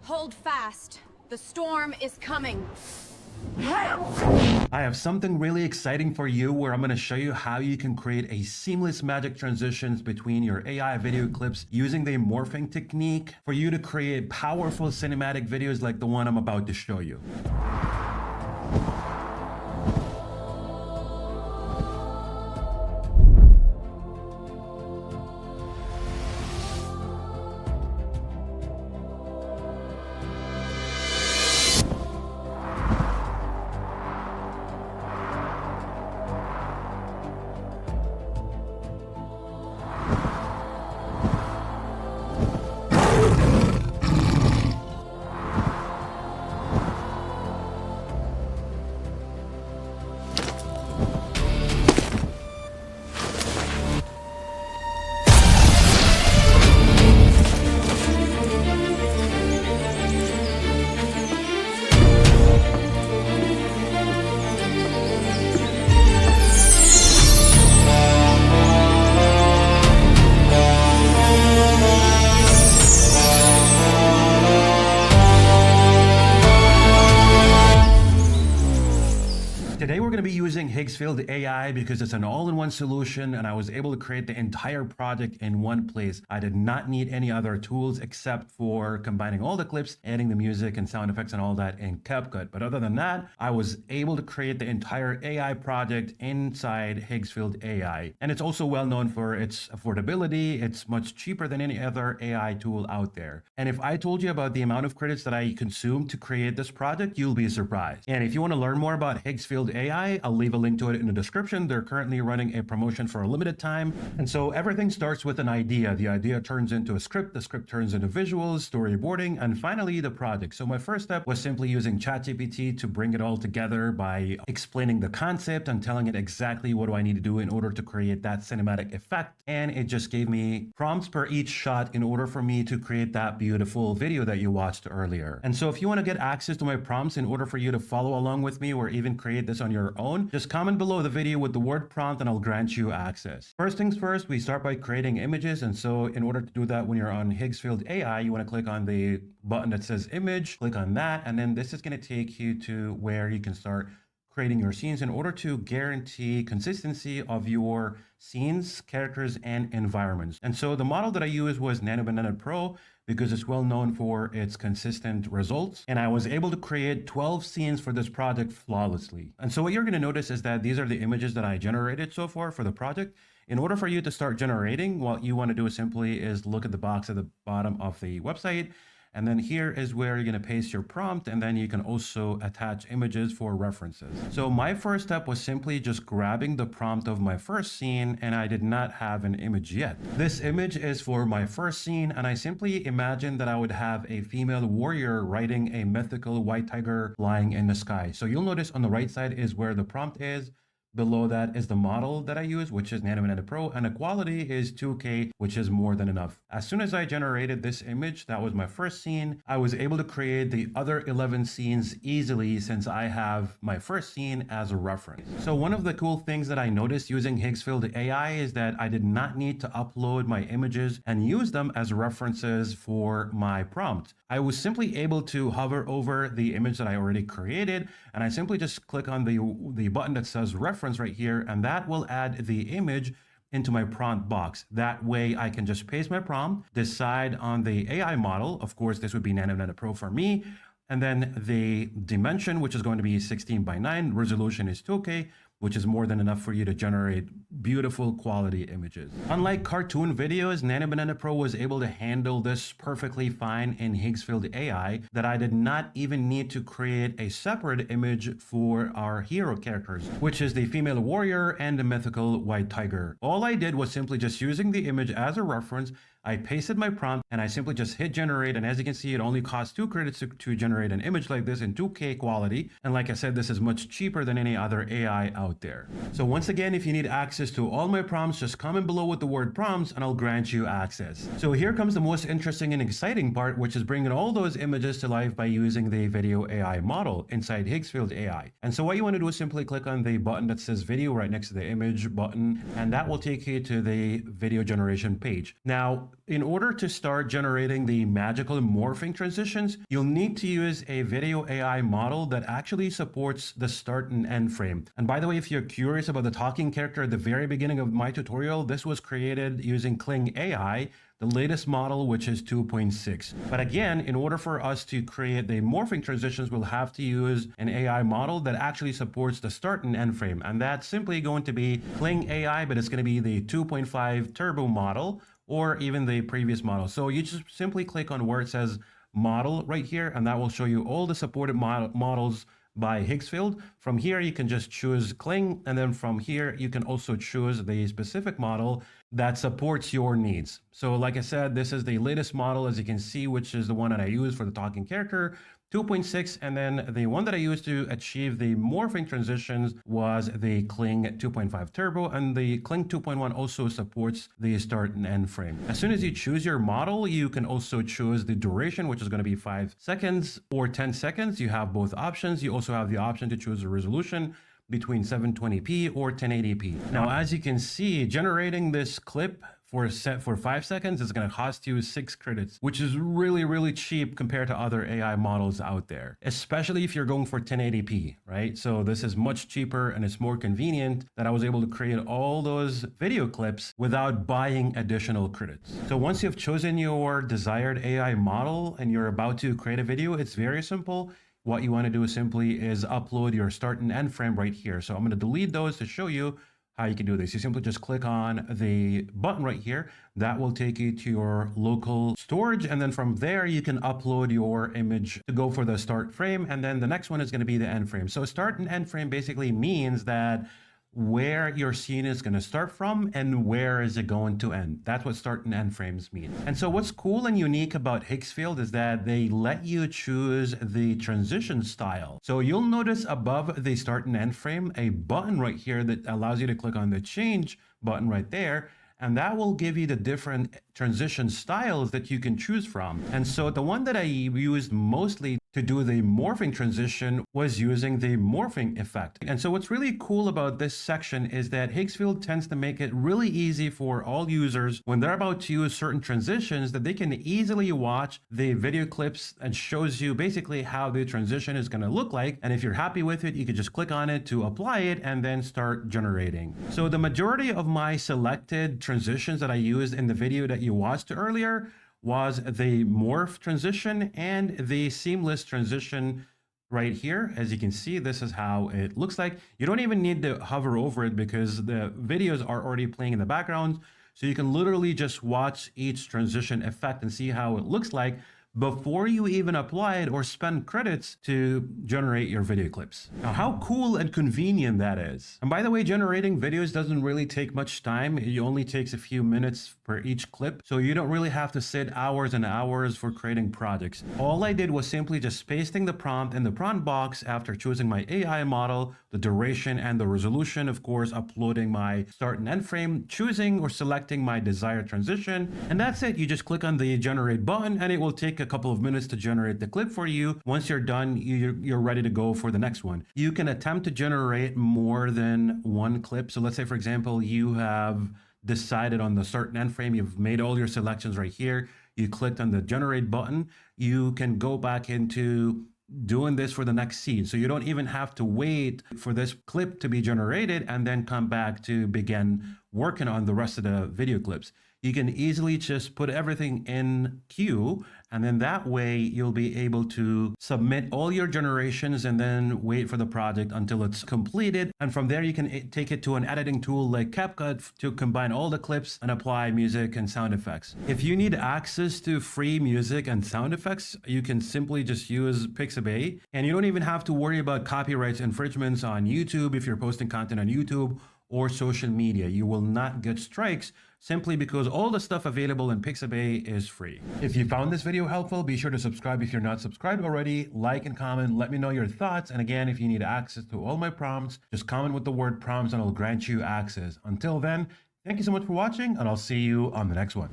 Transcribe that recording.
Hold fast. The storm is coming. I have something really exciting for you where I'm going to show you how you can create a seamless magic transitions between your AI video clips using the morphing technique for you to create powerful cinematic videos like the one I'm about to show you. Today we're going to be using Higgsfield AI because it's an all-in-one solution and I was able to create the entire project in one place. I did not need any other tools except for combining all the clips, adding the music and sound effects and all that in CapCut. But other than that, I was able to create the entire AI project inside Higgsfield AI. And it's also well known for its affordability. It's much cheaper than any other AI tool out there. And if I told you about the amount of credits that I consumed to create this project, you'll be surprised. And if you want to learn more about Higgsfield AI, I'll leave a link to it in the description. They're currently running a promotion for a limited time. And so everything starts with an idea. The idea turns into a script. The script turns into visuals, storyboarding, and finally the project. So my first step was simply using ChatGPT to bring it all together by explaining the concept and telling it exactly what do I need to do in order to create that cinematic effect. And it just gave me prompts per each shot in order for me to create that beautiful video that you watched earlier. And so if you want to get access to my prompts in order for you to follow along with me or even create this on your own, just comment below the video with the word prompt and I'll grant you access. First things first, we start by creating images. And so in order to do that, when you're on Higgsfield AI, you want to click on the button that says image, click on that. And then this is going to take you to where you can start creating your scenes in order to guarantee consistency of your scenes, characters, and environments. And so the model that I used was Nano Banana Pro because it's well known for its consistent results. And I was able to create 12 scenes for this project flawlessly. And so what you're going to notice is that these are the images that I generated so far for the project. In order for you to start generating, what you want to do simply is look at the box at the bottom of the website. And then here is where you're going to paste your prompt, and then you can also attach images for references. So my first step was simply just grabbing the prompt of my first scene, and I did not have an image yet. This image is for my first scene, and I simply imagined that I would have a female warrior riding a mythical white tiger flying in the sky. So you'll notice on the right side is where the prompt is. Below that is the model that I use, which is Nano Banana Pro, and the quality is 2K, which is more than enough. As soon as I generated this image, that was my first scene, I was able to create the other 11 scenes easily since I have my first scene as a reference. So one of the cool things that I noticed using Higgsfield AI is that I did not need to upload my images and use them as references for my prompt. I was simply able to hover over the image that I already created, and I simply just click on the button that says reference right here, and that will add the image into my prompt box. That way I can just paste my prompt, decide on the AI model. Of course, this would be Nano Banana Pro for me. And then the dimension, which is going to be 16:9, resolution is 2K, which is more than enough for you to generate beautiful quality images. Unlike cartoon videos, Nano Banana Pro was able to handle this perfectly fine in Higgsfield AI that I did not even need to create a separate image for our hero characters, which is the female warrior and the mythical white tiger. All I did was simply just using the image as a reference. I pasted my prompt and I simply just hit generate, and as you can see, it only costs 2 credits to generate an image like this in 2K quality. And like I said, this is much cheaper than any other AI out there. So once again, if you need access to all my prompts, just comment below with the word prompts and I'll grant you access. So here comes the most interesting and exciting part, which is bringing all those images to life by using the video AI model inside Higgsfield AI. And so what you want to do is simply click on the button that says video right next to the image button, and that will take you to the video generation page. Now, in order to start generating the magical morphing transitions, you'll need to use a video AI model that actually supports the start and end frame. And by the way, if you're curious about the talking character at the very beginning of my tutorial, this was created using Kling AI, the latest model, which is 2.6. But again, in order for us to create the morphing transitions, we'll have to use an AI model that actually supports the start and end frame. And that's simply going to be Kling AI, but it's going to be the 2.5 turbo model or even the previous model. So you just simply click on where it says model right here, and that will show you all the supported models by Higgsfield. From here, you can just choose Kling, and then from here, you can also choose the specific model that supports your needs. So like I said, this is the latest model, as you can see, which is the one that I use for the talking character, 2.6, and then the one that I used to achieve the morphing transitions was the Kling 2.5 Turbo, and the Kling 2.1 also supports the start and end frame. As soon as you choose your model, you can also choose the duration, which is going to be 5 seconds or 10 seconds. You have both options. You also have the option to choose a resolution between 720p or 1080p. Now, as you can see, generating this clip for 5 seconds is going to cost you 6 credits, which is really cheap compared to other AI models out there, especially if you're going for 1080p, right? So this is much cheaper and it's more convenient that I was able to create all those video clips without buying additional credits. So once you've chosen your desired AI model and you're about to create a video, it's very simple. What you want to do simply is upload your start and end frame right here. So I'm going to delete those to show you how you can do this. You simply just click on the button right here. That will take you to your local storage. And then from there, you can upload your image to go for the start frame. And then the next one is going to be the end frame. So start and end frame basically means that where your scene is going to start from and where is it going to end. That's what start and end frames mean. And so what's cool and unique about Higgsfield is that they let you choose the transition style. So you'll notice above the start and end frame a button right here that allows you to click on the change button right there. And that will give you the different transition styles that you can choose from. And so the one that I used mostly to do the morphing transition was using the morphing effect. And so what's really cool about this section is that Higgsfield tends to make it really easy for all users when they're about to use certain transitions that they can easily watch the video clips and shows you basically how the transition is going to look like. And if you're happy with it, you can just click on it to apply it and then start generating. So the majority of my selected transitions that I used in the video that you watched earlier was the morph transition and the seamless transition right here. As you can see, this is how it looks like. You don't even need to hover over it because the videos are already playing in the background. So you can literally just watch each transition effect and see how it looks like before you even apply it or spend credits to generate your video clips. Now, how cool and convenient that is. And by the way, generating videos doesn't really take much time. It only takes a few minutes for each clip. So you don't really have to sit hours and hours for creating projects. All I did was simply just pasting the prompt in the prompt box after choosing my AI model, the duration and the resolution, of course, uploading my start and end frame, choosing or selecting my desired transition. And that's it. You just click on the generate button and it will take a couple of minutes to generate the clip for you. Once you're done, you're ready to go for the next one. You can attempt to generate more than one clip. So let's say, for example, you have decided on the start and end frame, you've made all your selections right here. You clicked on the generate button. You can go back into doing this for the next scene. So you don't even have to wait for this clip to be generated and then come back to begin working on the rest of the video clips. You can easily just put everything in queue, and then that way you'll be able to submit all your generations and then wait for the project until it's completed. And from there, you can take it to an editing tool like CapCut to combine all the clips and apply music and sound effects. If you need access to free music and sound effects, you can simply just use Pixabay, and you don't even have to worry about copyright infringements on YouTube if you're posting content on YouTube or social media. You will not get strikes simply because all the stuff available in Pixabay is free. If you found this video helpful, be sure to subscribe if you're not subscribed already, like and comment, let me know your thoughts. And again, if you need access to all my prompts, just comment with the word prompts and I'll grant you access. Until then, thank you so much for watching and I'll see you on the next one.